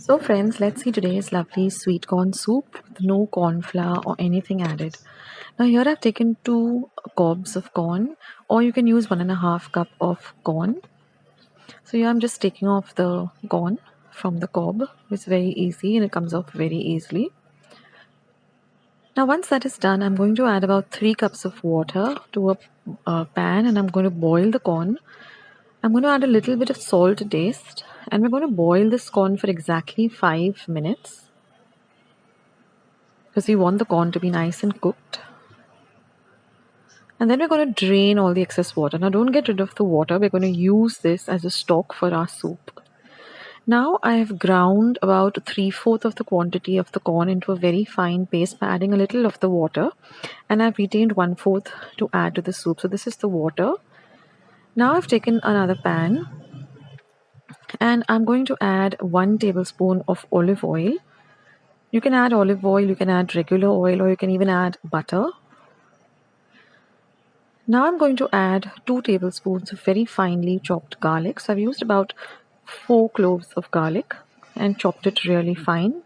So friends, let's see today's lovely sweet corn soup with no corn flour or anything added. Now here I've taken 2 cobs of corn, or you can use 1.5 cup of corn. So here I'm just taking off the corn from the cob. It's very easy and it comes off very easily. Now once that is done, I'm going to add about 3 cups of water to a pan, and I'm going to boil the corn. I'm going to add a little bit of salt to taste, and we're going to boil this corn for exactly 5 minutes because we want the corn to be nice and cooked. And then we're going to drain all the excess water. Now don't get rid of the water. We're going to use this as a stock for our soup. Now I have ground about 3/4 of the quantity of the corn into a very fine paste by adding a little of the water, and I've retained 1/4 to add to the soup. So this is the water. Now I've taken another pan and I'm going to add 1 tablespoon of olive oil. You can add olive oil, you can add regular oil, or you can even add butter. Now I'm going to add 2 tablespoons of very finely chopped garlic. So I've used about 4 cloves of garlic and chopped it really fine.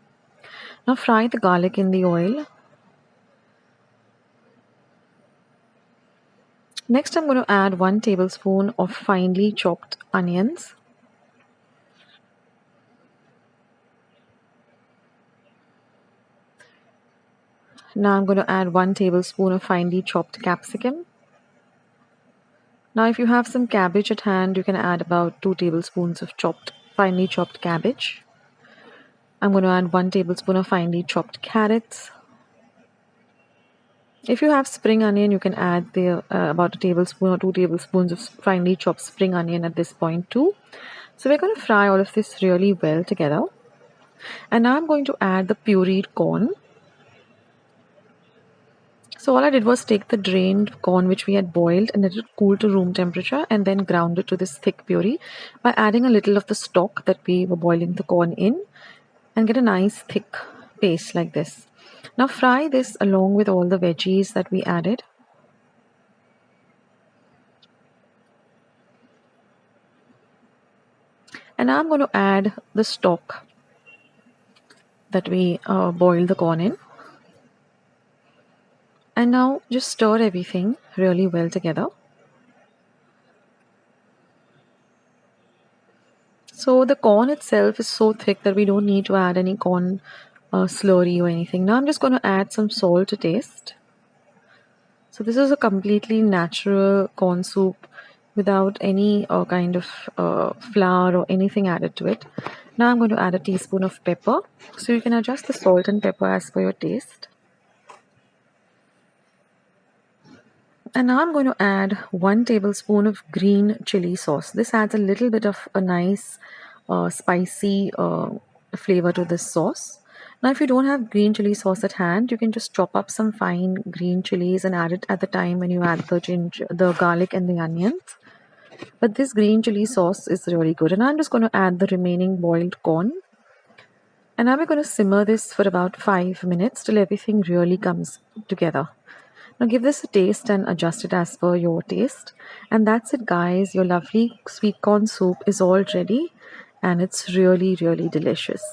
Now fry the garlic in the oil. Next I'm going to add 1 tablespoon of finely chopped onions. Now I'm going to add 1 tablespoon of finely chopped capsicum. Now if you have some cabbage at hand, you can add about 2 tablespoons of finely chopped cabbage. I'm going to add 1 tablespoon of finely chopped carrots. If you have spring onion, you can add about a tablespoon or 2 tablespoons of finely chopped spring onion at this point too. So we're going to fry all of this really well together. And now I'm going to add the pureed corn. So all I did was take the drained corn which we had boiled and let it cool to room temperature, and then ground it to this thick puree by adding a little of the stock that we were boiling the corn in, and get a nice thick paste like this. Now fry this along with all the veggies that we added. And now I'm going to add the stock that we boiled the corn in. And now just stir everything really well together. So the corn itself is so thick that we don't need to add any corn slurry or anything. Now I'm just going to add some salt to taste. So this is a completely natural corn soup without any kind of flour or anything added to it. Now I'm going to add a teaspoon of pepper. So you can adjust the salt and pepper as per your taste. And now I'm going to add 1 tablespoon of green chili sauce. This adds a little bit of a nice spicy flavor to this sauce. Now if you don't have green chili sauce at hand, you can just chop up some fine green chilies and add it at the time when you add the garlic and the onions. But this green chili sauce is really good. And I'm just going to add the remaining boiled corn. And now we're going to simmer this for about 5 minutes till everything really comes together. Now give this a taste and adjust it as per your taste. And that's it guys, your lovely sweet corn soup is all ready and it's really delicious.